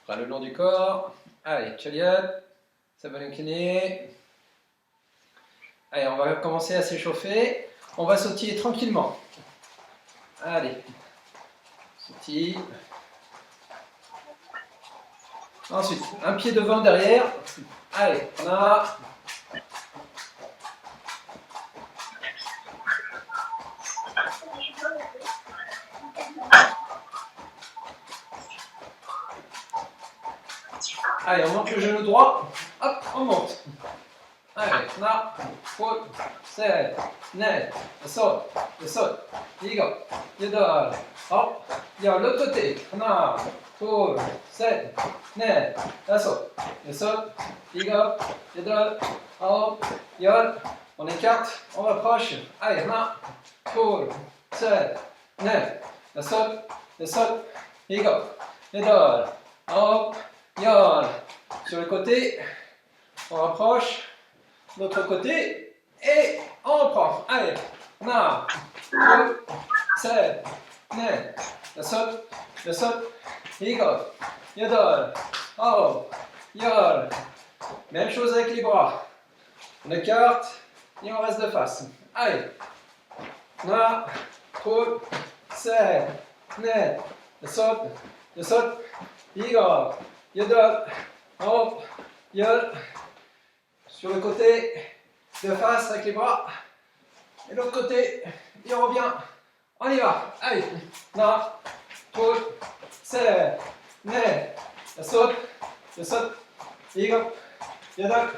Bras le long du corps. Allez, Chariot. Ça va l'incliner. Allez, on va commencer à s'échauffer. On va sautiller tranquillement. Allez. Sautille. Ensuite, un pied devant, derrière. Allez, on a. Allez, on monte le genou droit. Hop, on monte. Allez, on a. 7, 8, je saute. Ligo, je donne. Hop, il y a l'autre côté. On a. 7, 8, je saute. Ligo, je donne. Hop, yol. On écarte, on rapproche. Allez, on a. 7, 8, je saute. Ligo, je donne. Hop, yol. Sur le côté, on rapproche. L'autre côté, et on reprend. Allez, on a 7, 8, je saute, Ligo, yodol, oh, yol. Même chose avec les bras. On écarte et on reste de face. Allez, on a 7, 8, je saute, Ligo, yodol, oh, yol. Sur le côté, de face avec les bras. Et l'autre côté, il revient. On y va. Allez. Là. 7, 8, je saute. Ligo. Yodol.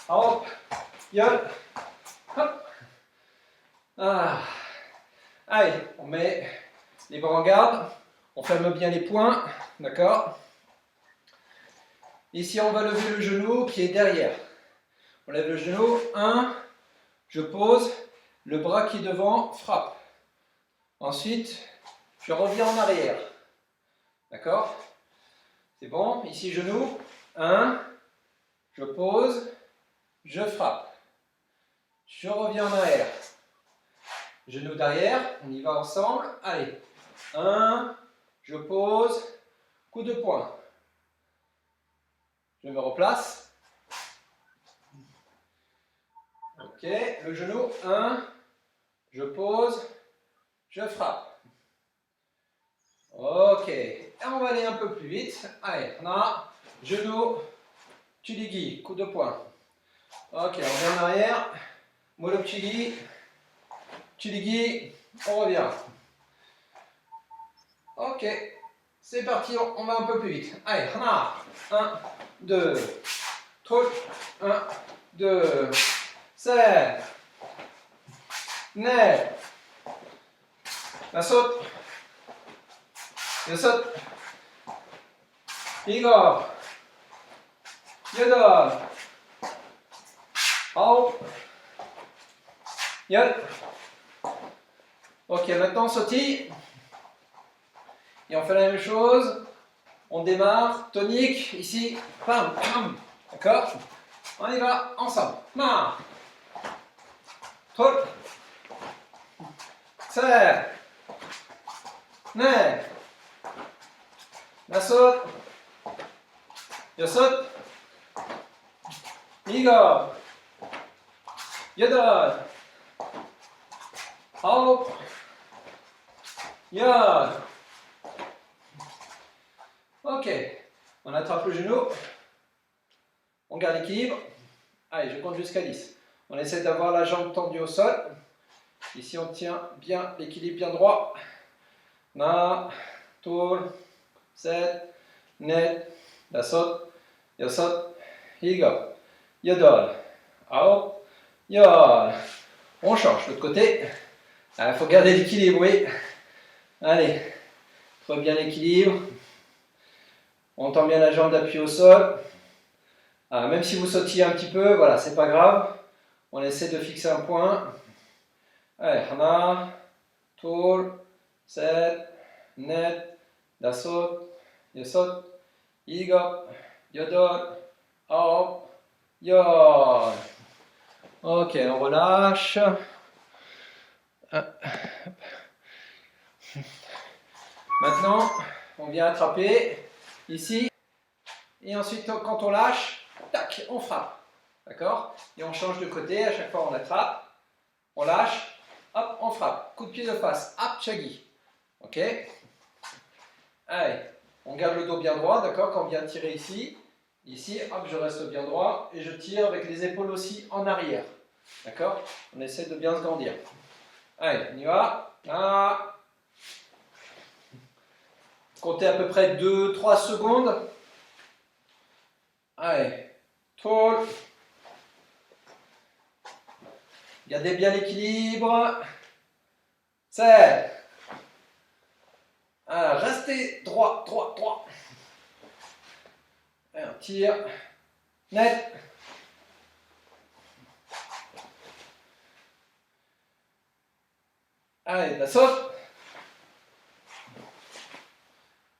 Hop. Yol. Hop. Ah. Allez, on met les bras en garde. On ferme bien les poings. D'accord. Ici, on va lever le genou qui est derrière. On lève le genou, 1, je pose, le bras qui est devant frappe. Ensuite, je reviens en arrière. D'accord? C'est bon? Ici, genou, 1, je pose, je frappe. Je reviens en arrière. Genou derrière, on y va ensemble. Allez, 1, je pose, coup de poing. Je me replace. Ok, le genou, 1, je pose, je frappe. Ok, et on va aller un peu plus vite. Allez, on a genou, chiligi, coup de poing. Ok, on revient en arrière, mollo chiligi, on revient. Ok, c'est parti, on va un peu plus vite. Allez, on a 1, 2, 3, 1, 2, 7, 8, la saute, je saute, Ligo, yodol, hop, yol. Ok, maintenant on sautille. Et on fait la même chose. On démarre, tonique, ici, pam, pam. D'accord? On y va ensemble. 1, 3, 7, 8, la saute, je saute, Ligo, yodol, hop, yod. Ok, on attrape le genou, on garde l'équilibre. Allez, je compte jusqu'à 10. On essaie d'avoir la jambe tendue au sol. Ici, on tient bien l'équilibre bien droit. 1, 2, 7, 8, la saute, je saute, Ligo, yodol, hop, yod. On change de l'autre côté. Il faut garder l'équilibre, oui. Allez, trouve bien l'équilibre. On tend bien la jambe d'appui au sol. Même si vous sautillez un petit peu, voilà, c'est pas grave. On essaie de fixer un point. Allez, on 2, 7, 8, la saute, je saute, Ligo, yodol, hop, yod. Ok, on relâche. Maintenant, on vient attraper ici. Et ensuite, quand on lâche, tac, on frappe. D'accord? Et on change de côté, à chaque fois on attrape, on lâche, hop, on frappe. Coup de pied de face, hop, chagi. Ok? Allez, on garde le dos bien droit, d'accord? Quand on vient tirer ici, ici, hop, je reste bien droit et je tire avec les épaules aussi en arrière. D'accord? On essaie de bien se grandir. Allez, on y va. Ah. Comptez à peu près 2-3 secondes. Allez, tôle. Gardez bien l'équilibre. C'est. Restez droit, droit, droit. Et on tire. Net. Allez, la saute.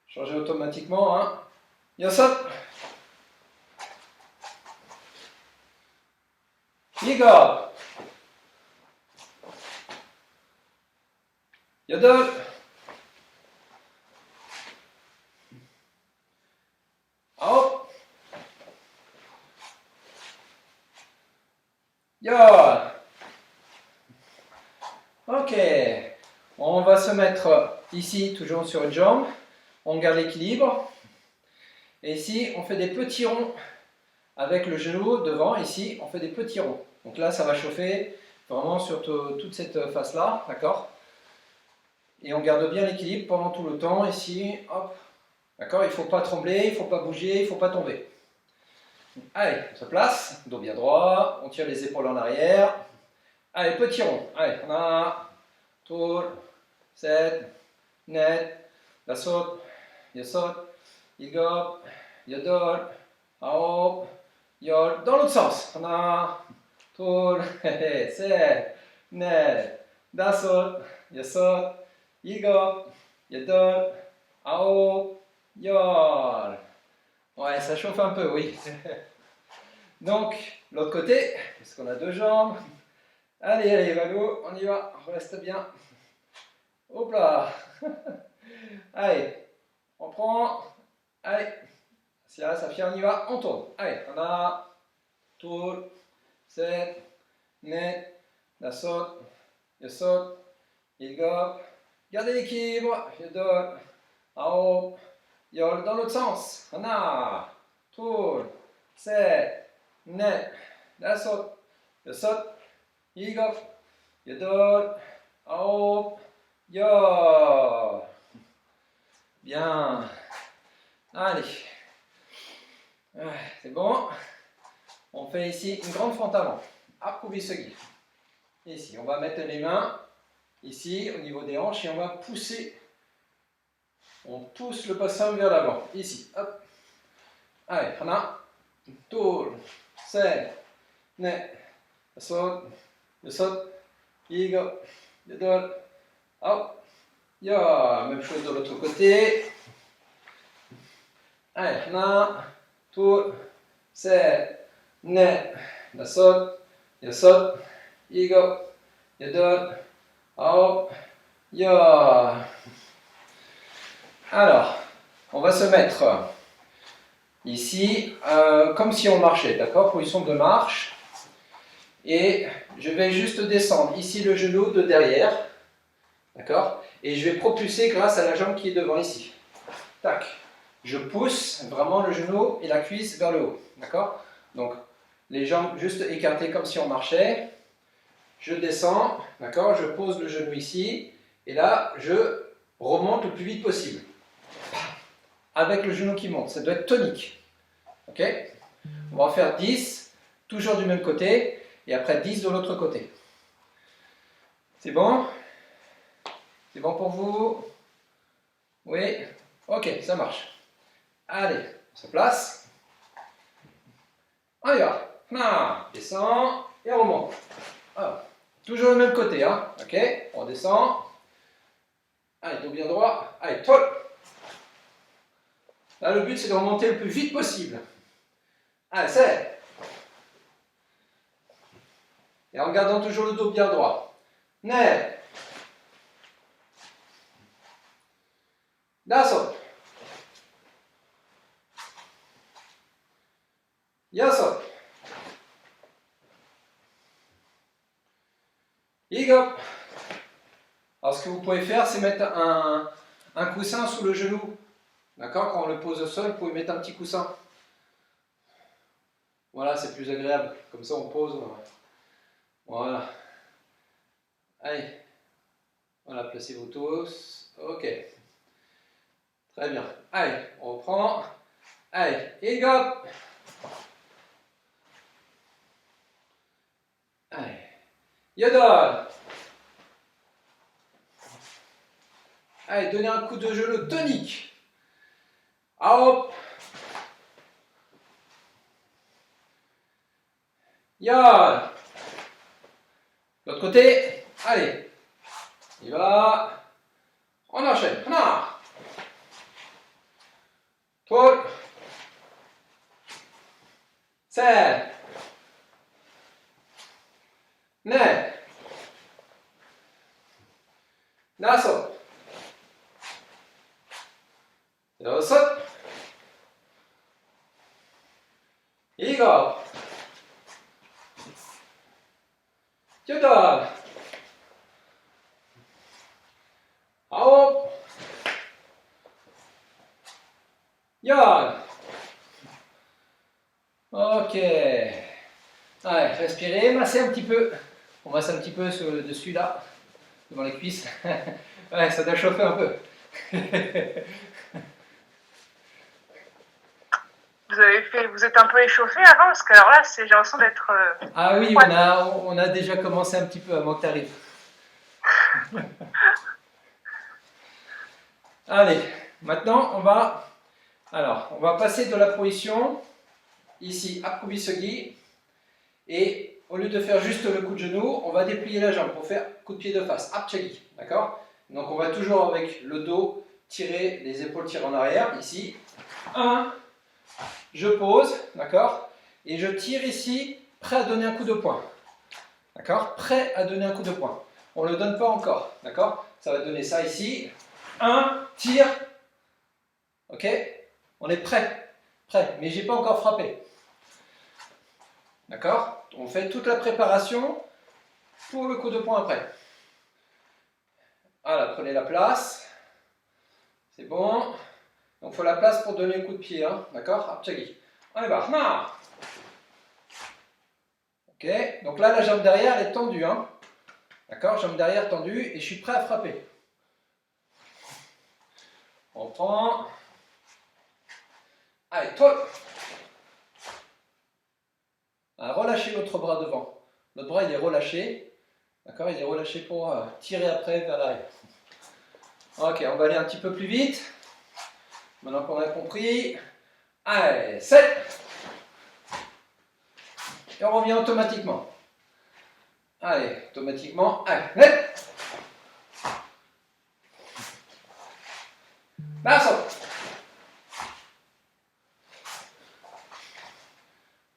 Changez automatiquement. Hein. Il saute. Igor. Yodel. Hop. Yo. Ok. On va se mettre ici, toujours sur une jambe. On garde l'équilibre. Et ici, on fait des petits ronds avec le genou devant. Ici, on fait des petits ronds. Donc là, ça va chauffer vraiment sur toute cette face-là. D'accord? Et on garde bien l'équilibre pendant tout le temps. Ici, hop. D'accord? Il ne faut pas trembler, il ne faut pas bouger, il ne faut pas tomber. Allez, on se place. Dos bien droit. On tire les épaules en arrière. Allez, petit rond. Allez, on a. Tour. 7. Net. La saute. Il saute. Il gobe. Il dort. Hop. Yol. Dans l'autre sens. On a. Tour. 7. Net. La saute. Il saute. Il gobe. Il dort. Hop. Yol. Ouais, ça chauffe un peu, oui. Donc, l'autre côté, parce qu'on a deux jambes. Allez, allez, Valou, on y va, on reste bien. Hop là. Allez, on prend. Allez, si là, ça fait, on y va, on tourne. Allez, on a. Tourne. 7. Net. La saute. Il saute. Il gobe. Gardez l'équilibre. Il dort. En haut. Yol dans l'autre sens. On a. Tourne. 7. Net. La saute. Il saute. Il gobe. Il dort. En haut. Yo. Bien. Allez. C'est bon. On fait ici une grande fente avant. Appuie-segui. Ici, on va mettre les mains ici au niveau des hanches et on va pousser. On pousse le bassin vers l'avant. Ici. Hop. Allez, on a. Tour. 7. Net. Saute. Le saute. Il go. Le dort. Hop. Ya, même chose de l'autre côté. Allez, on a. Tour. 7. Net. La saute. Le saute. Il go. Le dort. Hop. Ya. Alors, on va se mettre ici, comme si on marchait, d'accord? Position de marche. Et je vais juste descendre ici le genou de derrière, d'accord? Et je vais propulser grâce à la jambe qui est devant ici. Tac. Je pousse vraiment le genou et la cuisse vers le haut, d'accord? Donc, les jambes juste écartées comme si on marchait. Je descends, d'accord? Je pose le genou ici. Et là, je remonte le plus vite possible. Avec le genou qui monte, ça doit être tonique. Ok? On va en faire 10, toujours du même côté, et après 10 de l'autre côté. C'est bon? C'est bon pour vous? Oui? Ok, ça marche. Allez, on se place. On y va. Descend et on remonte. Alors, toujours le même côté, hein? Ok? On descend. Allez, dos bien droit. Allez, toile. Là, le but, c'est de remonter le plus vite possible. Allez, c'est. Et en gardant toujours le dos bien droit. Net. La saute. 여섯, 일곱. Alors ce que vous pouvez faire, c'est mettre un coussin sous le genou. D'accord? Quand on le pose au sol, vous pouvez mettre un petit coussin. Voilà, c'est plus agréable. Comme ça, on pose. Voilà. Allez. Voilà, placez-vous tous. Ok. Très bien. Allez, on reprend. Allez, et hop. Allez. Yodel. Allez, donnez un coup de genou tonique. Hop. Yod. L'autre côté. Allez. Il va. On enchaîne. Hana. Toi. C'est. Ne. Naso. 여섯. 일곱. 여덟. 아홉. 열. Ok. Allez, respirez, massez un petit peu. On masse un petit peu sur le dessus là, devant les cuisses. Ouais, ça doit chauffer un peu. Vous êtes un peu échauffé avant, parce que alors là, j'ai l'impression d'être. Ah oui, on a déjà commencé un petit peu avant que tu arrives. Allez, maintenant on va passer de la position ici à Kubisugi, et au lieu de faire juste le coup de genou, on va déplier la jambe pour faire coup de pied de face, Apchagi, d'accord? Donc on va toujours avec le dos tirer, les épaules tirées en arrière, ici. 1, je pose, d'accord? Et je tire ici, prêt à donner un coup de poing. D'accord? Prêt à donner un coup de poing. On ne le donne pas encore, d'accord? Ça va donner ça ici. 1, tire. Ok? On est prêt. Prêt, mais j'ai pas encore frappé. D'accord? On fait toute la préparation pour le coup de poing après. Voilà, prenez la place. C'est bon. Donc il faut la place pour donner le coup de pied, hein? D'accord? Apchagi. On y va. Non. Ok, donc là la jambe derrière elle est tendue, hein? D'accord? Jambe derrière tendue et je suis prêt à frapper. On prend. Allez, toi. Relâchez l'autre bras devant. L'autre bras il est relâché. D'accord? Il est relâché pour tirer après vers l'arrière. Ok, on va aller un petit peu plus vite. Maintenant qu'on a compris. Allez, 7. Et on revient automatiquement. Allez, automatiquement. Allez, net. Basso.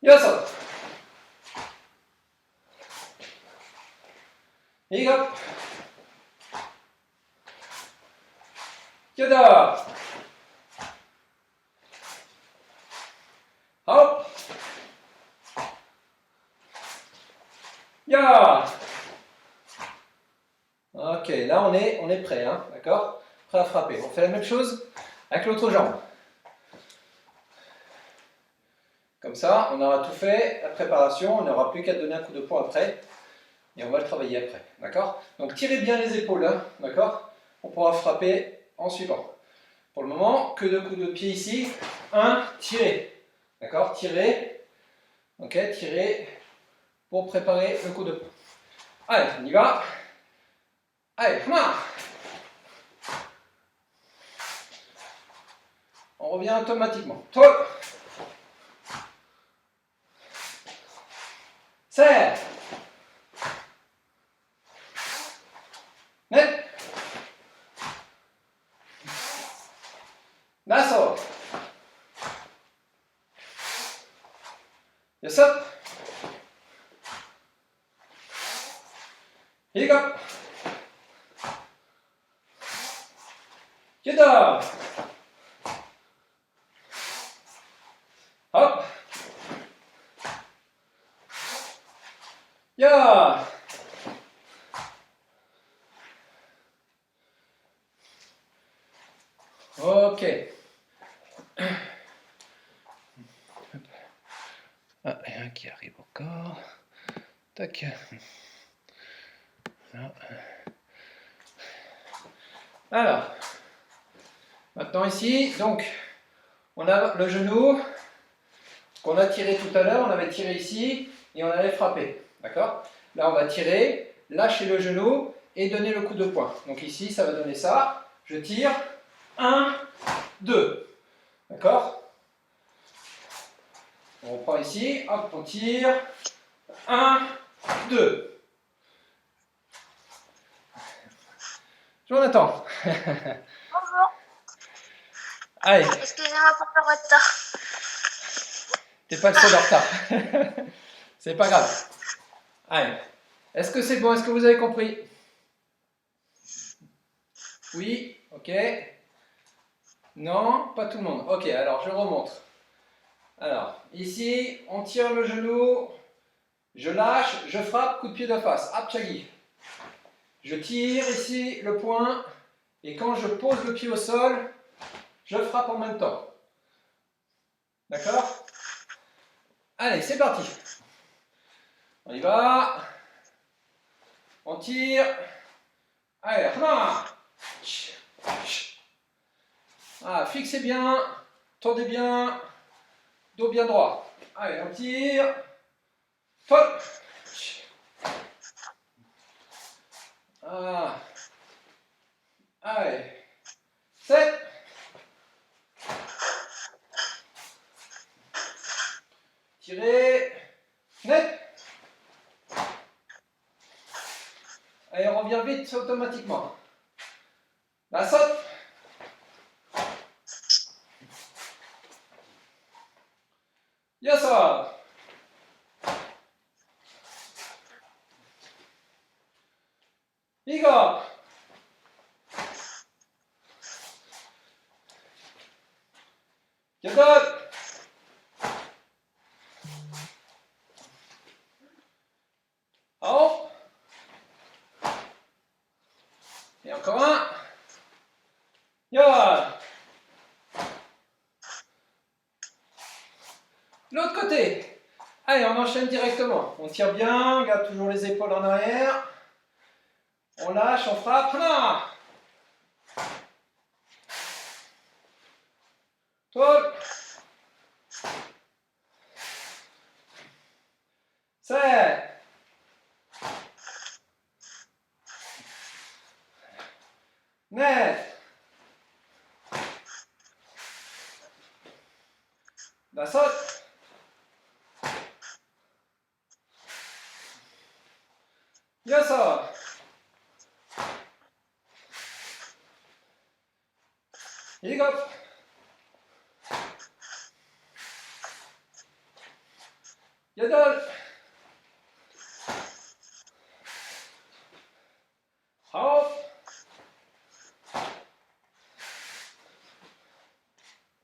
Yoso. Hop. Yoda. Hop. Ya. Ok, là on est prêt, hein, d'accord? Prêt à frapper. On fait la même chose avec l'autre jambe. Comme ça, on aura tout fait, la préparation, on n'aura plus qu'à donner un coup de poing après. Et on va le travailler après, d'accord? Donc tirez bien les épaules, hein, d'accord? On pourra frapper en suivant. Pour le moment, que de coups de pied ici. 1, tirez. D'accord? Tirez. Ok, tirez pour préparer le coup de poing. Allez, on y va. Allez, on revient automatiquement. Toi. Serre. Net. Naso. Yosop. Higop. Yoda. Hop. Ya. Ok. Ah, et un qui arrive encore. Tac. Là. Alors, maintenant ici, donc, on a le genou qu'on a tiré tout à l'heure, on avait tiré ici et on avait frappé. D'accord? Là, on va tirer, lâcher le genou et donner le coup de poing. Donc ici, ça va donner ça. Je tire. 1, 2. D'accord? On reprend ici. Hop, on tire. 1, 2. Jonathan. Bonjour. Allez. Excusez-moi pour le retard. T'es pas le seul en retard. C'est pas grave. Allez. Est-ce que c'est bon? Est-ce que vous avez compris? Oui? Ok. Non? Pas tout le monde. Ok, alors je remonte. Alors, ici, on tire le genou. Je lâche, je frappe, coup de pied de face. Hop, chagi. Je tire ici le poing. Et quand je pose le pied au sol, je frappe en même temps. D'accord? Allez, c'est parti. On y va. On tire. Allez, ah, fixez bien. Tendez bien. Dos bien droit. Allez, on tire. Hop. Ah. Allez. 7. Tirez. Net. Allez, on revient vite automatiquement. La saute. Yassa. Igor. Yadot. Hop. Et encore un. Ya. L'autre côté. Allez, on enchaîne directement. On tire bien, on garde toujours les épaules en arrière. On lâche, on frappe. Là. Tôle. 7. Net. La saute. Yassa. Et hop. Yadol. Hop.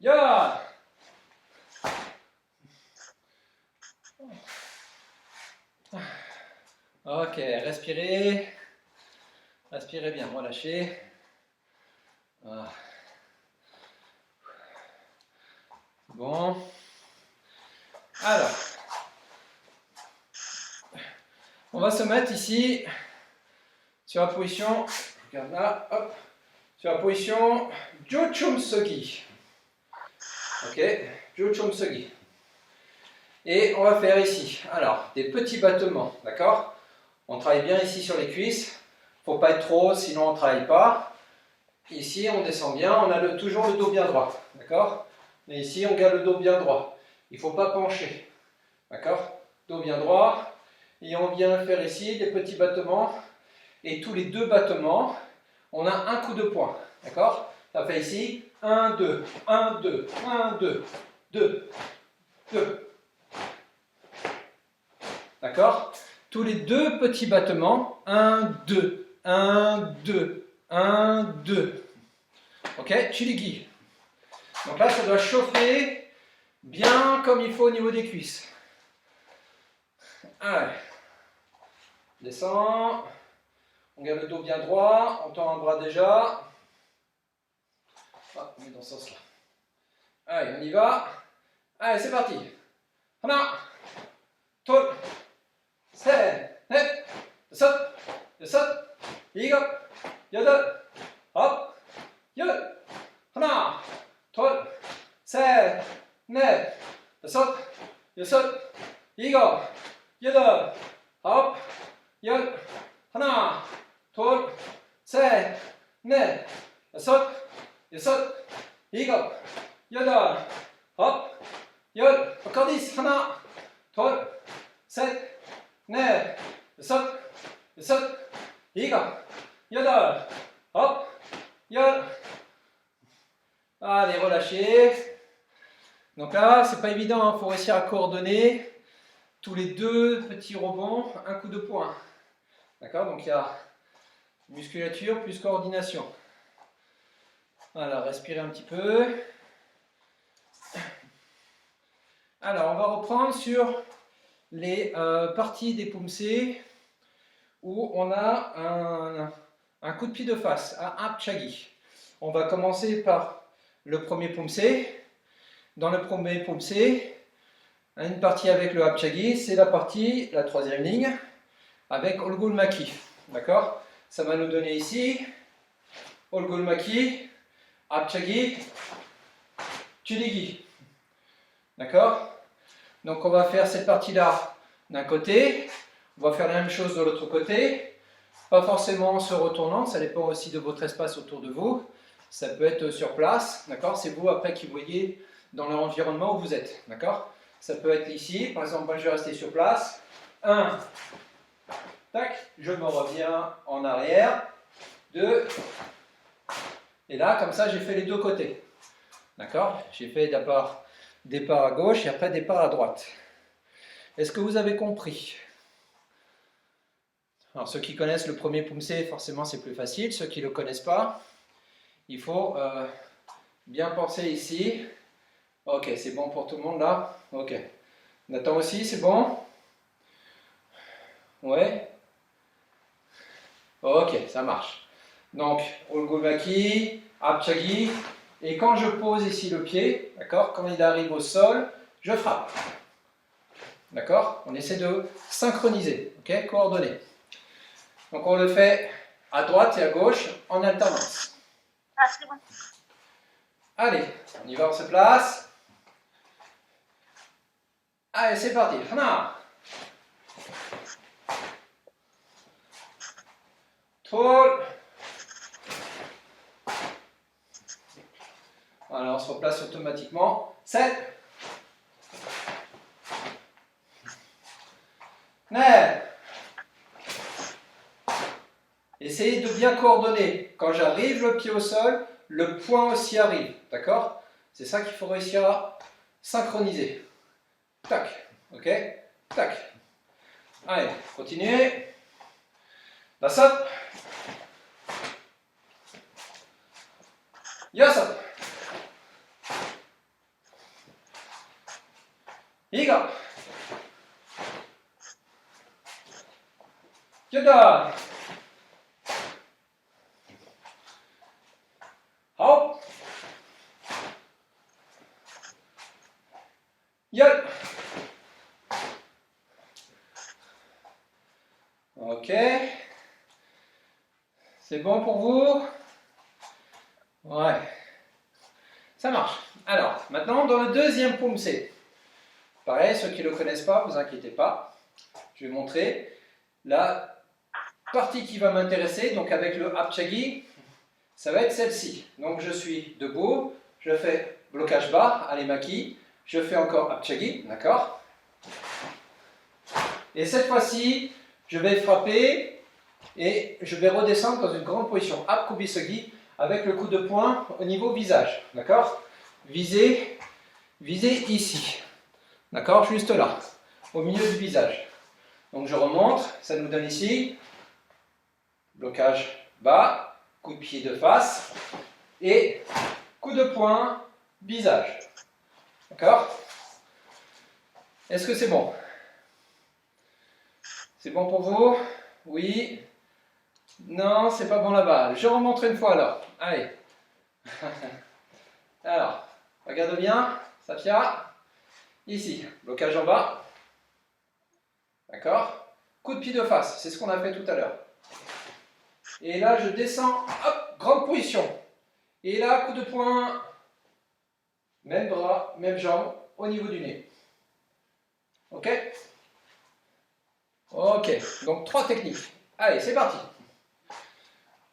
Ya. Ok, respirez. Respirez bien, relâchez. Ah. Bon. Alors. On va se mettre ici sur la position, regarde là, hop, sur la position Jochumsugi. Ok, Jochumsugi. Et on va faire ici, alors, des petits battements, d'accord? On travaille bien ici sur les cuisses, faut pas être trop haut, sinon on ne travaille pas. Ici, on descend bien, on a toujours le dos bien droit, d'accord? Mais ici, on garde le dos bien droit. Il ne faut pas pencher, d'accord? Dos bien droit. Et on vient faire ici des petits battements. Et tous les deux battements, on a un coup de poing. D'accord? Ça fait ici 1, 2, 1, 2, 1, 2, 2, 2. D'accord? Tous les deux petits battements, 1, 2, 1, 2, 1, 2. Ok? Tu les guides. Donc là, ça doit chauffer bien comme il faut au niveau des cuisses. Allez. descend. On garde le dos bien droit, on tend un bras déjà. Ah, on met dans ce sens-là. Allez, on y va. Allez, c'est parti. Hana, tol, sen, net, descend, igo, yodel, hop, yodel. Hana, tol, sen, net, descend, igo, yodel, hop, yodel. Hana, tol, sen, net, descend, igo, yodel, hop, yodel. Encore 10. Hana, tol, sen, net, descend, igo, yodel, hop, yodel. Allez, relâchez. Donc là, c'est pas évident, il faut réussir à coordonner tous les deux petits rebonds, un coup de poing. D'accord? Donc il y a musculature plus coordination. Voilà, respirez un petit peu. Alors, on va reprendre sur les parties des pumsé où on a un coup de pied de face, un apchagi. On va commencer par le premier pumsé. Dans le premier pumsé, une partie avec le apchagi, c'est la partie, la troisième ligne, avec Olgulmaki. D'accord? Ça va nous donner ici Olgulmaki, apchagi, chuligi. D'accord? Donc on va faire cette partie-là d'un côté, on va faire la même chose de l'autre côté, pas forcément en se retournant, ça dépend aussi de votre espace autour de vous, ça peut être sur place, d'accord? C'est vous après qui voyez dans l'environnement où vous êtes, d'accord? Ça peut être ici, par exemple, moi je vais rester sur place, 1, tac, je me reviens en arrière, 2, et là comme ça j'ai fait les deux côtés, d'accord? J'ai fait d'abord départ à gauche et après départ à droite. Est-ce que vous avez compris? Alors ceux qui connaissent le premier pumsé, forcément c'est plus facile. Ceux qui ne le connaissent pas, il faut bien penser ici. Ok, c'est bon pour tout le monde là? Ok. Nathan aussi, c'est bon? Ouais? Ok, ça marche. Donc, Olgulmaki, apchagi. Et quand je pose ici le pied, d'accord, quand il arrive au sol, je frappe. D'accord? On essaie de synchroniser, ok? Coordonner. Donc on le fait à droite et à gauche en alternance. Ah, c'est bon. Allez, on y va, on se place. Allez, c'est parti. Hana. Tol. Voilà, on se replace automatiquement. 7. 9. Essayez de bien coordonner. Quand j'arrive le pied au sol, le poing aussi arrive. D'accord? C'est ça qu'il faut réussir à synchroniser. Tac. Ok? Tac. Allez, continuez. Dasat. Yasat. Iga. Yoda. Hop. Yol. Ok. C'est bon pour vous? Ouais. Ça marche. Alors, maintenant, dans le deuxième pumsé. Pareil, ceux qui ne le connaissent pas, vous inquiétez pas. Je vais montrer la partie qui va m'intéresser. Donc, avec le apchagi, ça va être celle-ci. Donc, je suis debout. Je fais blocage bas, alemaki. Je fais encore apchagi, d'accord? Et cette fois-ci, je vais frapper et je vais redescendre dans une grande position. Ap kubisagi avec le coup de poing au niveau visage, d'accord? Visez ici, d'accord? Juste là, au milieu du visage. Donc je remonte, ça nous donne ici, blocage bas, coup de pied de face et coup de poing visage. D'accord? Est-ce que c'est bon? C'est bon pour vous? Oui. Non, c'est pas bon là-bas. Je remonte une fois alors. Allez. Alors, regarde bien, Safia. Ici, blocage en bas. D'accord? Coup de pied de face, c'est ce qu'on a fait tout à l'heure. Et là, je descends, hop, grande position. Et là, coup de poing, même bras, même jambe, au niveau du nez. Ok? Ok, donc 3 techniques. Allez, c'est parti.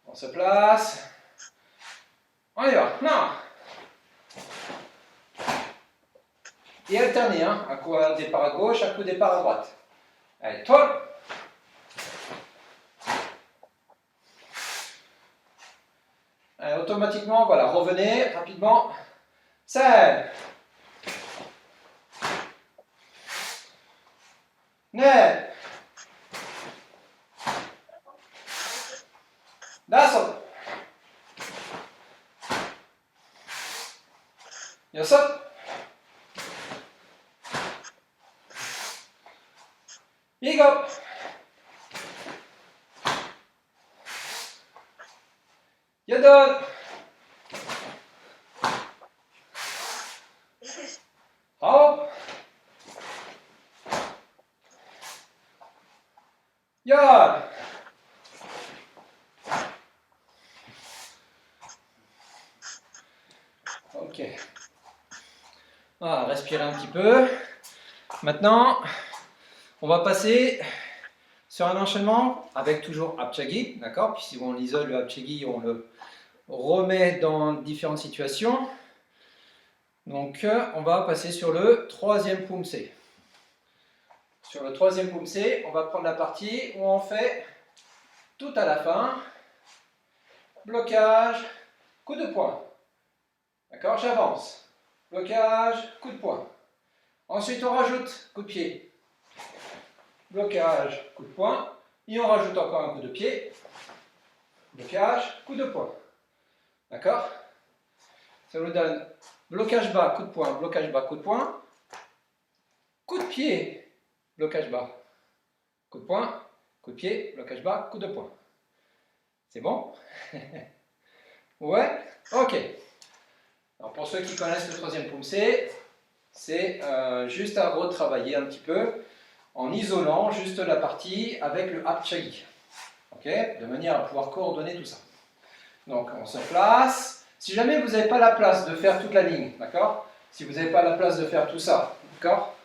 On se place. On y va. Non. Et alterner, hein. Un coup départ à gauche, un coup départ à droite. Allez, toi. Allez, automatiquement, voilà, revenez rapidement. 5, 9, 10. Yosop. Igop. Yodon. Hop. Yod. Ok. Voilà, respirez un petit peu. Maintenant, on va passer sur un enchaînement avec toujours Apchagi, d'accord? Puis si on isole le Apchagi, on le remet dans différentes situations. Donc, on va passer sur le troisième Pumse. Sur le troisième Pumse, on va prendre la partie où on fait tout à la fin. Blocage, coup de poing. D'accord? J'avance. Blocage, coup de poing. Ensuite, on rajoute coup de pied. Blocage, coup de poing. Et on rajoute encore un coup de pied. Blocage, coup de poing. D'accord? Ça nous donne blocage bas, coup de poing, blocage bas, coup de poing. Coup de pied, blocage bas, coup de poing. Coup de pied, blocage bas, coup de poing. C'est bon? Ouais? Ok. Alors pour ceux qui connaissent le troisième Pumse, c'est juste à retravailler un petit peu en isolant juste la partie avec le Apchagi. Ok? De manière à pouvoir coordonner tout ça. Donc on se place. Si jamais vous n'avez pas la place de faire toute la ligne, d'accord? Si vous n'avez pas la place de faire tout ça, d'accord?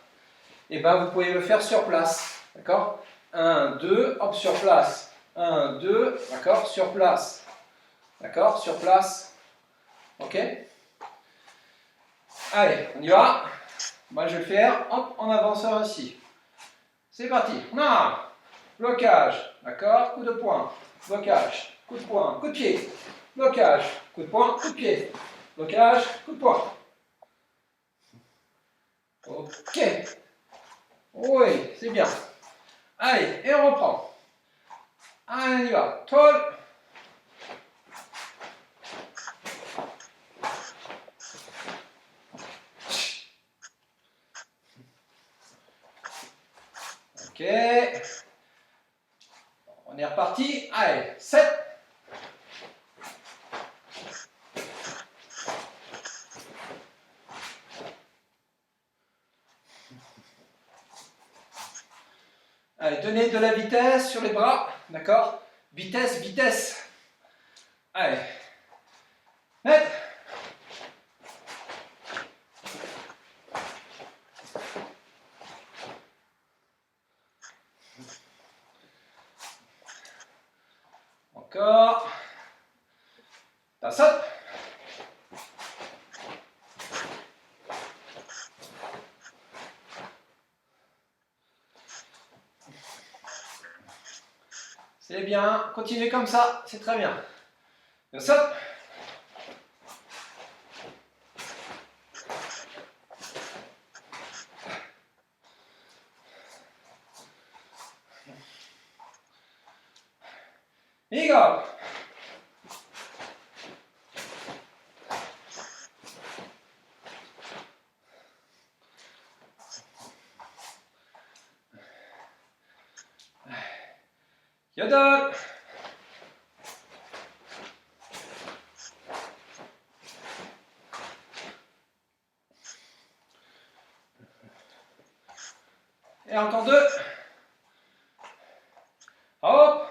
Et bien vous pouvez le faire sur place, d'accord? 1, 2, hop, sur place. 1, 2, d'accord? Sur place. D'accord? Sur place. Ok? Allez, on y va. Moi je vais faire, hop, en avançant ici. C'est parti. Non. Blocage, d'accord? Coup de poing. Blocage, coup de poing, coup de pied. Blocage, coup de poing, coup de pied. Blocage, coup de poing. Ok. Oui, c'est bien. Allez, et on reprend. Allez, on y va. Toile. Ok. On est reparti. Allez, 7. Allez, donnez de la vitesse sur les bras. D'accord? Vitesse, vitesse. Allez. Net. Encore. Ça saute. C'est bien. Continuez comme ça. C'est très bien. Ça saute. Igor. 여덟, et encore deux, hop,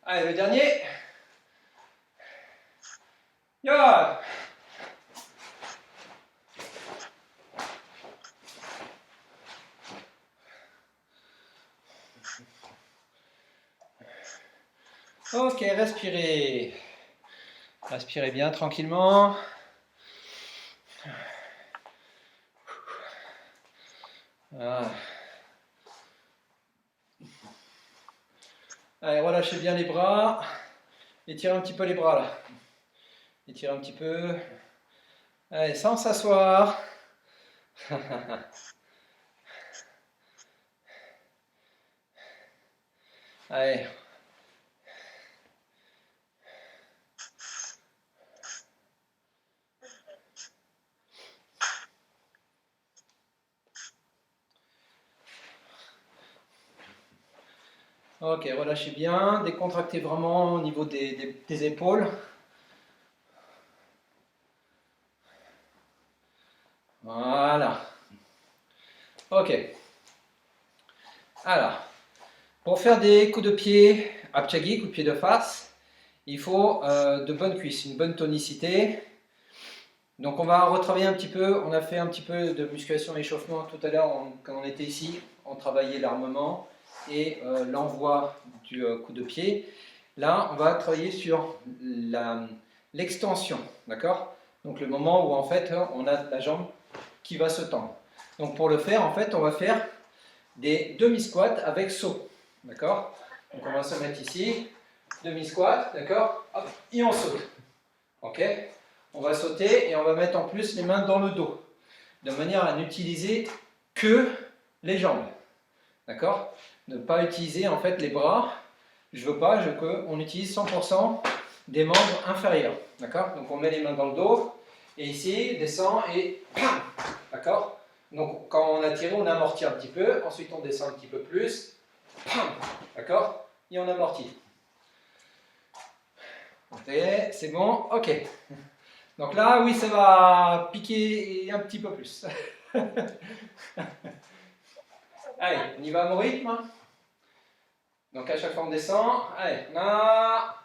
allez le dernier, 열, ok, respirez. Respirez bien tranquillement. Voilà. Allez, relâchez bien les bras. Étirez un petit peu les bras là. Étirez un petit peu. Allez, sans s'asseoir. Allez. Ok, relâchez bien, décontractez vraiment au niveau des épaules. Voilà. Ok. Alors, pour faire des coups de pied, apchagi, coups de pied de face, il faut de bonnes cuisses, une bonne tonicité. Donc on va retravailler un petit peu, on a fait un petit peu de musculation échauffement tout à l'heure quand on était ici, on travaillait l'armement et l'envoi du coup de pied. Là on va travailler sur l'extension, d'accord? Donc le moment où en fait on a la jambe qui va se tendre. Donc pour le faire en fait on va faire des demi-squats avec saut, d'accord? Donc on va se mettre ici, demi-squat, d'accord? Hop, et on saute, ok? On va sauter et on va mettre en plus les mains dans le dos, de manière à n'utiliser que les jambes, d'accord? Ne pas utiliser en fait les bras, je veux pas, je veux qu'on utilise 100% des membres inférieurs, d'accord? Donc on met les mains dans le dos, et ici, descend et d'accord? Donc quand on a tiré, on amortit un petit peu, ensuite on descend un petit peu plus, d'accord? Et on amortit. Ok, c'est bon, ok. Donc là, oui, ça va piquer un petit peu plus. Allez, on y va à mon rythme. Donc à chaque fois on descend. Allez, na.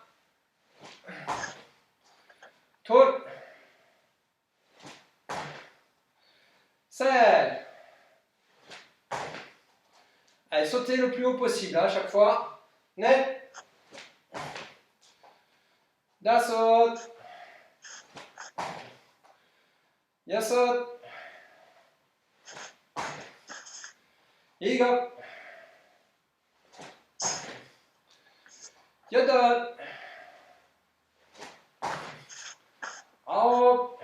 Tour. Serre. Allez, sautez le plus haut possible à chaque fois. Net. Da saute. Ya saute. Igop. Yodot. Hop.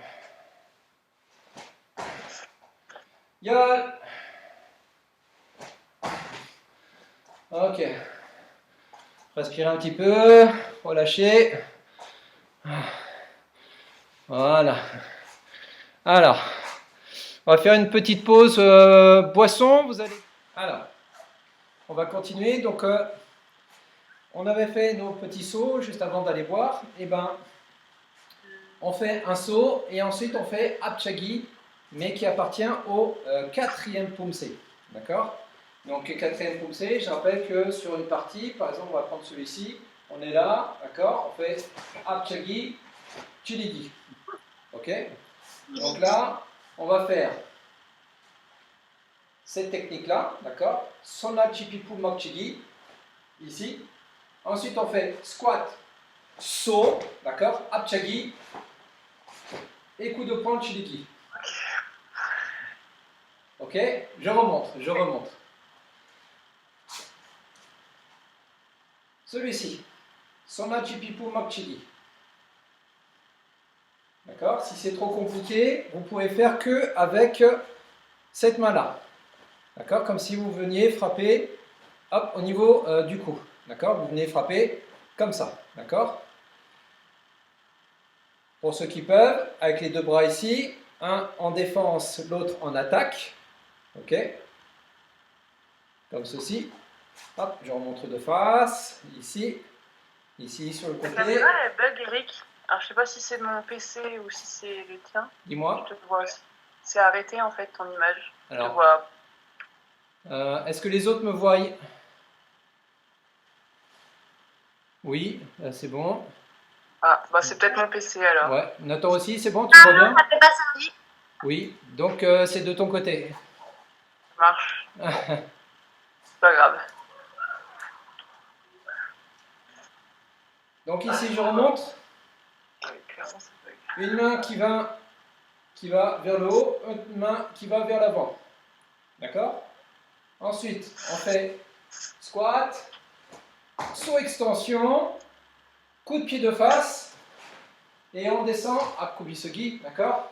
Yod. Ok. Respirez un petit peu. Relâchez. Voilà. Alors, on va faire une petite pause boisson. Vous allez. Alors, on va continuer. Donc, on avait fait nos petits sauts juste avant d'aller boire. Et ben, on fait un saut et ensuite on fait apchagi, mais qui appartient au quatrième pumse. D'accord? Donc, quatrième pumse, je rappelle que sur une partie, par exemple, on va prendre celui-ci. On est là, d'accord? On fait apchagi, chiligi. Ok? Donc là, on va faire cette technique-là, d'accord? Sona chipipu makchigi, ici. Ensuite, on fait squat, saut, d'accord? Apchagi et coup de poing chiligi. Ok? Je remonte, je remonte. Celui-ci, Sona chipipu makchigi. D'accord? Si c'est trop compliqué, vous pouvez faire que avec cette main-là. D'accord? Comme si vous veniez frapper hop, au niveau du cou. D'accord? Vous venez frapper comme ça. D'accord? pour ceux qui peuvent, avec les deux bras ici, un en défense, l'autre en attaque. Ok? Comme ceci. Hop, je remonte de face, ici, ici sur le Ta côté. caméra, elle bug, Eric. Alors, je sais pas si c'est de mon PC ou si c'est le tien. Dis-moi. Je te vois aussi. C'est arrêté, en fait, ton image. Je te Alors, vois. est-ce que les autres me voient? Oui, là c'est bon. Ah, bah c'est peut-être mon PC, alors. Ouais, Nathan aussi, c'est bon, tu vois bien? Ça fait pas servi. Oui, donc c'est de ton côté. Ça marche. C'est pas grave. Donc ici je remonte, Clairement, ça bug. une main qui va vers le haut, une main qui va vers l'avant. D'accord? Ensuite, on fait squat, saut extension, coup de pied de face, et on descend à Kubisugi, d'accord?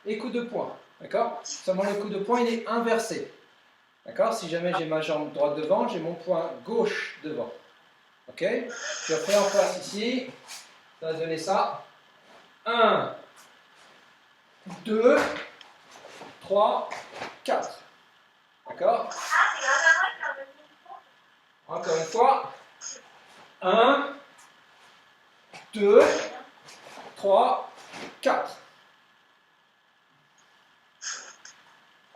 Et coup de poing, d'accord? Seulement le coup de poing il est inversé. D'accord? Si jamais j'ai ma jambe droite devant, j'ai mon poing gauche devant. Ok? Je refais en face ici. Ça va donner ça. 1, 2, 3, 4. D'accord? Encore une fois. 1, 2, 3, 4.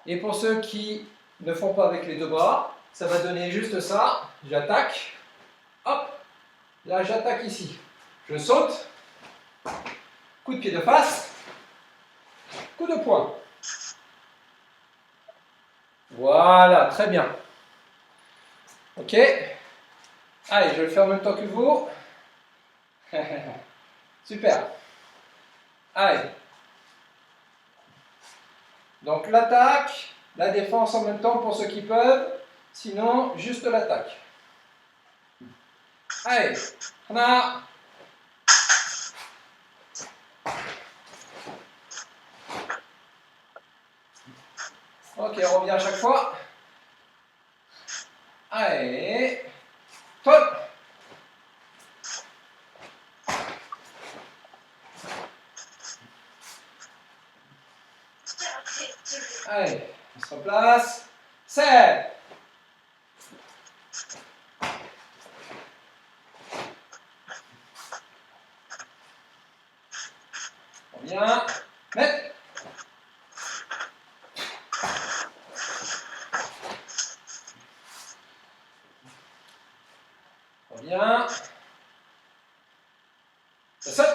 Et pour ceux qui ne font pas avec les deux bras, ça va donner juste ça. J'attaque. Hop. Là, j'attaque ici. Je saute. Coup de pied de face. Coup de poing. Voilà, très bien. Ok. Allez, je vais le faire en même temps que vous. Super. Allez. Donc l'attaque, la défense en même temps pour ceux qui peuvent. Sinon, juste l'attaque. Allez. On a. Ok, on revient à chaque fois. Allez. Top. Allez, on se replace. 7. On revient. Mettre. On revient. Ça saute.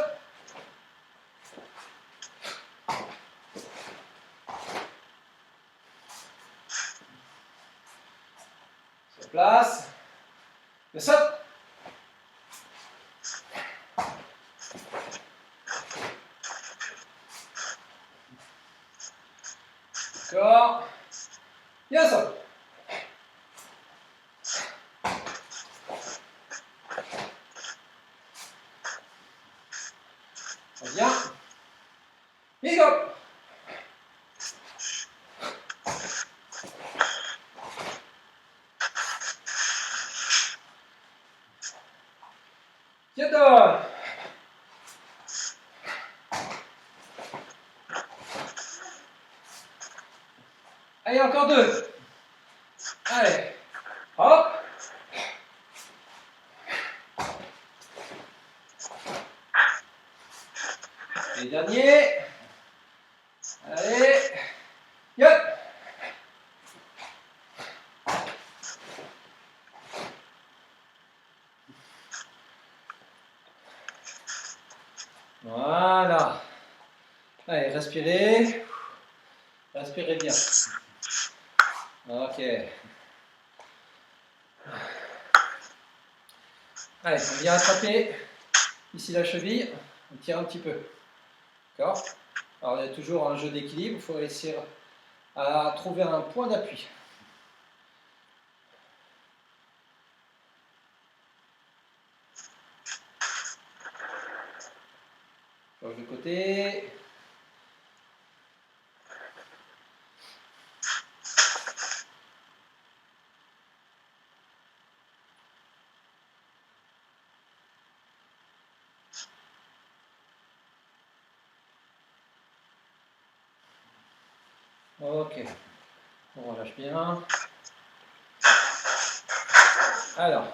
Se place. Le saute. D'accord. Bien ça. On revient. Et go. J'adore. Allez, encore 2. Allez. Hop. Et dernier. Allez. Yop. Voilà. Allez, respirez. Respirez bien. Ok. Allez, on vient attraper ici la cheville. On tire un petit peu. D'accord? Alors, il y a toujours un jeu d'équilibre. Il faut réussir à trouver un point d'appui. Change de côté. Ok. On relâche bien. Alors,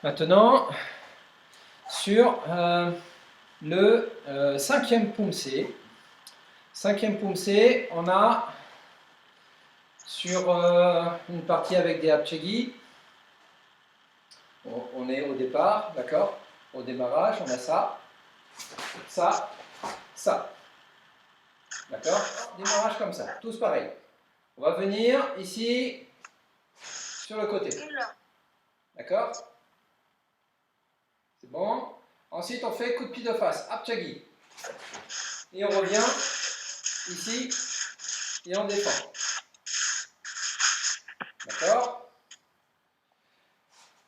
maintenant, sur le cinquième Pumse. Cinquième Pumse, on a sur une partie avec des Apchegi. On est au départ, d'accord? Au démarrage, on a ça, ça, ça. D'accord? Démarrage comme ça, tous pareil. On va venir ici sur le côté. D'accord? C'est bon? Ensuite, on fait coup de pied de face, Apchagi. Et on revient ici et on défend. D'accord?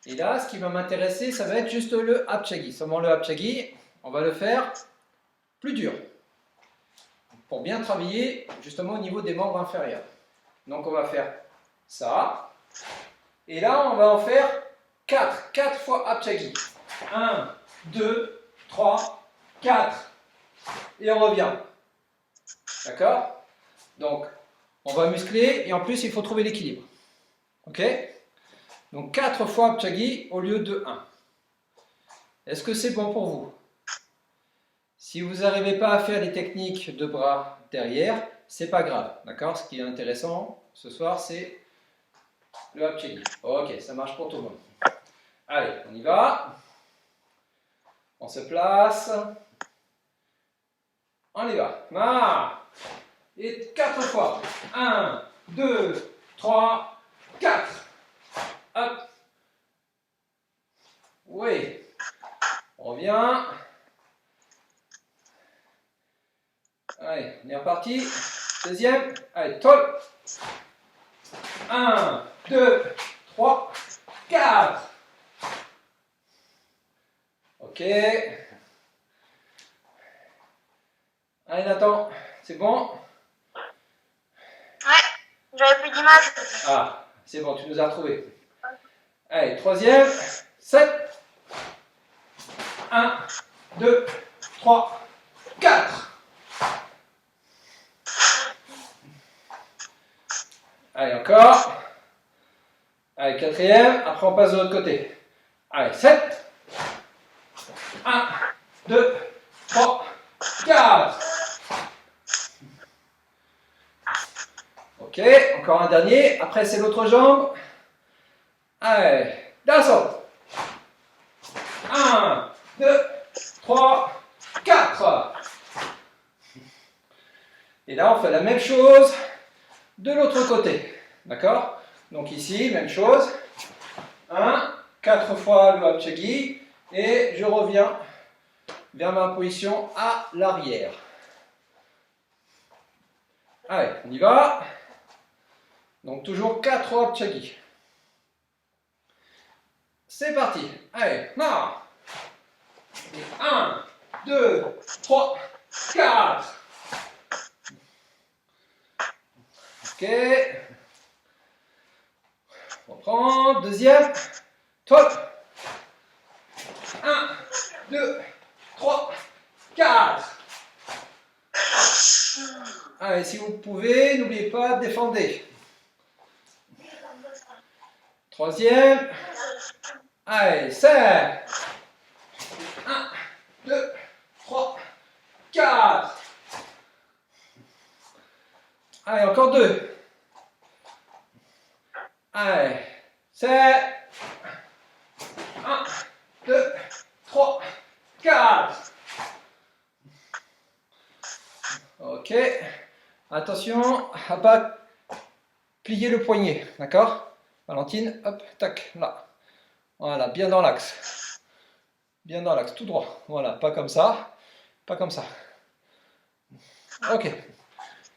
Et là, ce qui va m'intéresser, ça va être juste le Apchagi. Seulement le Apchagi, on va le faire plus dur. Pour bien travailler justement au niveau des membres inférieurs. Donc on va faire ça. Et là, on va en faire 4. 4 fois Apchagi. 1, 2, 3, 4. Et on revient. D'accord? Donc, on va muscler et en plus, il faut trouver l'équilibre. Ok? Donc 4 fois Apchagi au lieu de 1. Est-ce que c'est bon pour vous? Si vous n'arrivez pas à faire les techniques de bras derrière, c'est pas grave. D'accord? Ce qui est intéressant ce soir, c'est le Apchagi. Ok, ça marche pour tout le monde. Allez, on y va. On se place. On y va. Et 4 fois. 1, 2, 3, 4. Hop. Oui. On revient. Allez, on est reparti. Deuxième. Allez, tol. 1, 2, 3, 4. Ok. Allez, Nathan, c'est bon? Ouais, j'avais plus d'image. Ah, c'est bon, tu nous as retrouvés. Allez, troisième. 7. 1, 2, 3, 4. Allez, encore. Allez, quatrième. Après, on passe de l'autre côté. Allez, 7. 1, 2, 3, 4. Ok, encore un dernier. Après, c'est l'autre jambe. Allez, d'un saut. 1, 2, 3, 4. Et là, on fait la même chose de l'autre côté. D'accord? Donc ici, même chose. 1, 4 fois le Apchagi. Et je reviens vers ma position à l'arrière. Allez, on y va. Donc toujours 4 Apchagi. C'est parti. Allez, non. 1, 2, 3, 4. Ok. On reprend. Deuxième. Top. 1, 2, 3, 4. Allez, si vous pouvez, n'oubliez pas, défendez. Troisième. Allez, c'est 1, 2, 3, 4. Allez, encore 2. Allez, c'est 1, 2, 3, 4. Ok. Attention à ne pas plier le poignet, d'accord? Valentine, hop, tac, là. Voilà, bien dans l'axe. Bien dans l'axe, tout droit. Voilà, pas comme ça, pas comme ça. Ok.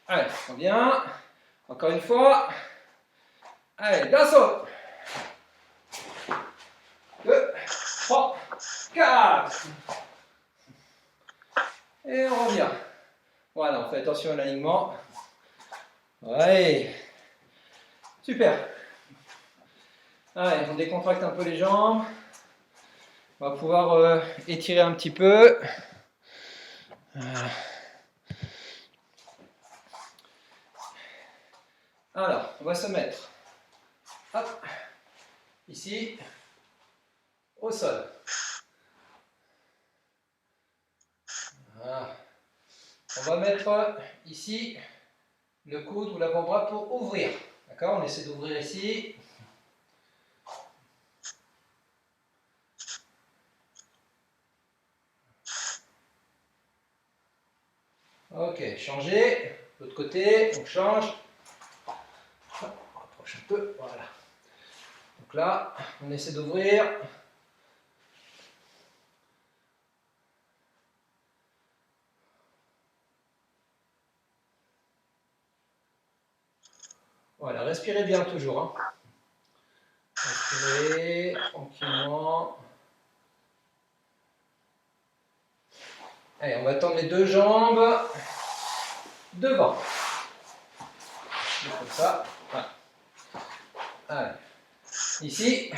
Allez, on revient. Encore une fois. Allez, d'un saut. 2, 3, 4. Et on revient. Voilà, on fait attention à l'alignement. Ouais. Super. Allez, on décontracte un peu les jambes. On va pouvoir étirer un petit peu. Alors, on va se mettre hop, ici, au sol. Voilà. On va mettre ici le coude ou l'avant-bras pour ouvrir. D'accord? On essaie d'ouvrir ici. Ok, changer. L'autre côté, on change. On rapproche un peu. Voilà. Donc là, on essaie d'ouvrir. Voilà, respirez bien toujours. Hein. Respirez tranquillement. Allez, on va tendre les deux jambes devant. Comme ça. Voilà. Allez. Ici,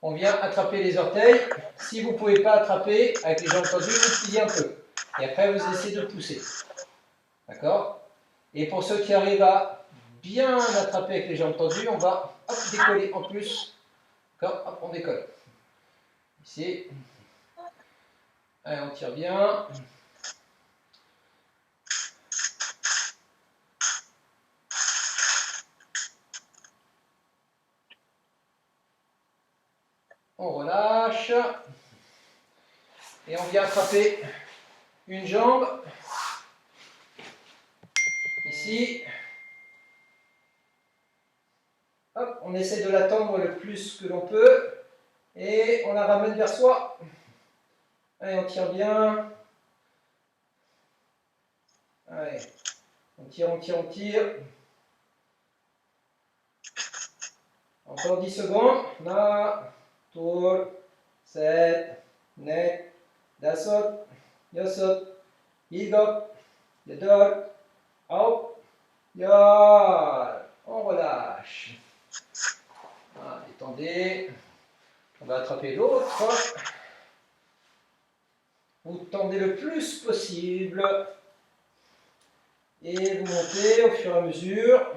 on vient attraper les orteils. Si vous ne pouvez pas attraper avec les jambes tendues, vous pliez un peu. Et après, vous essayez de pousser. D'accord? Et pour ceux qui arrivent à bien attraper avec les jambes tendues, on va hop, décoller en plus. D'accord? Hop, on décolle. Ici. Allez, on tire bien. On relâche. Et on vient attraper une jambe. Ici. Hop, on essaie de la tendre le plus que l'on peut. Et on la ramène vers soi. Allez, on tire bien. Allez, on tire, on tire, on tire. Encore 10 secondes. Là, tour, 7, net, dasot, yosot, igop, yadol, hop, yal. On relâche. Voilà, détendez. On va attraper l'autre. Vous tendez le plus possible. Et vous montez au fur et à mesure.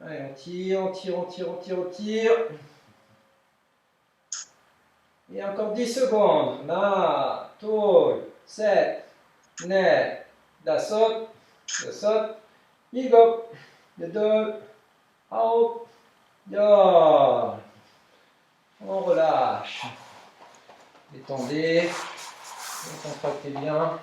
Allez, on tire, on tire, on tire, on tire, on tire. Et encore 10 secondes. Là, tour, 7, net, dasot, dasot, igop, yadol, hop, ya. On relâche. Détendez. Contractez bien.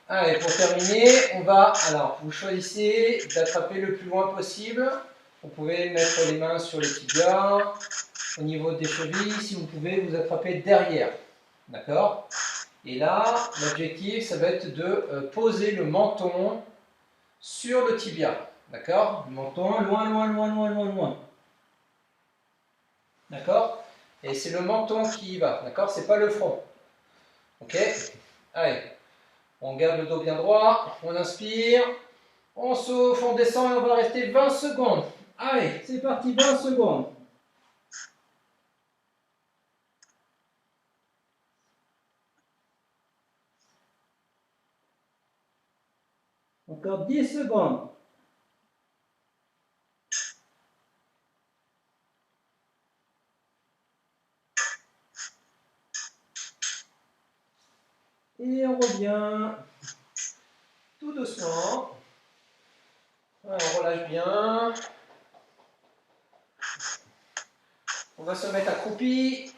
Allez, pour terminer, on va, alors vous choisissez d'attraper le plus loin possible. Vous pouvez mettre les mains sur les tibias, au niveau des chevilles, si vous pouvez vous attraper derrière. D'accord? Et là, l'objectif, ça va être de poser le menton sur le tibia. D'accord? Le menton loin, loin, loin, loin, loin, loin. D'accord? Et c'est le menton qui y va. D'accord? C'est pas le front. Ok? Allez. On garde le dos bien droit, on inspire, on souffle, on descend et on va rester 20 secondes. Allez, c'est parti, 20 secondes. Encore 10 secondes. Et on revient tout doucement. On relâche bien. On va se mettre accroupi.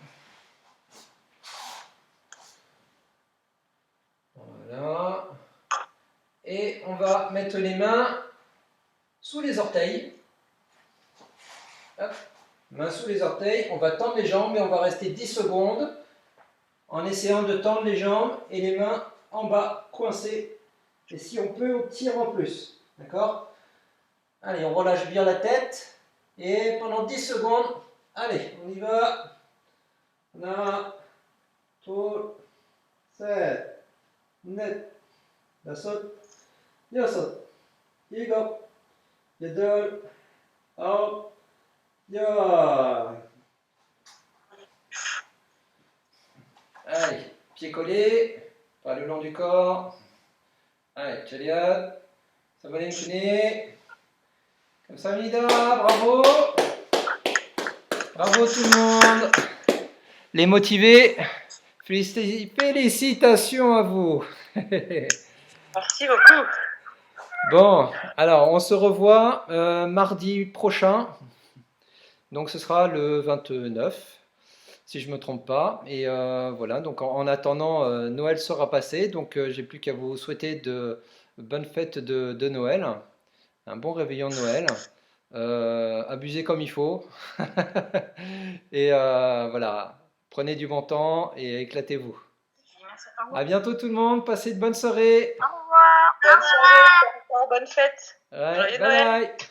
Voilà. Et on va mettre les mains sous les orteils. Hop. Mains sous les orteils. On va tendre les jambes et on va rester 10 secondes en essayant de tendre les jambes et les mains en bas coincées. Et si on peut, on tire en plus. D'accord? Allez, on relâche bien la tête. Et pendant 10 secondes, allez, on y va. Là, tout, 7, net, dasot, yasot, igop, yadol, hop, ya. Allez, pieds collés, pas le long du corps. Allez, Chaliad. Sabaline Kuni. Comme ça, Mida, bravo. Bravo tout le monde. Les motivés, félicitations à vous. Merci beaucoup. Bon, alors on se revoit mardi prochain. Donc ce sera le 29, si je ne me trompe pas. Et voilà, donc en attendant, Noël sera passé. Donc j'ai plus qu'à vous souhaiter de bonnes fêtes de Noël. Un bon réveillon de Noël. Abusez comme il faut. Et voilà, prenez du bon temps et éclatez-vous. Merci à vous. À bientôt tout le monde, passez de bonnes soirées. Au revoir. Bonne soirée, bonne fête. Ouais, Joyeux bye Noël. bye.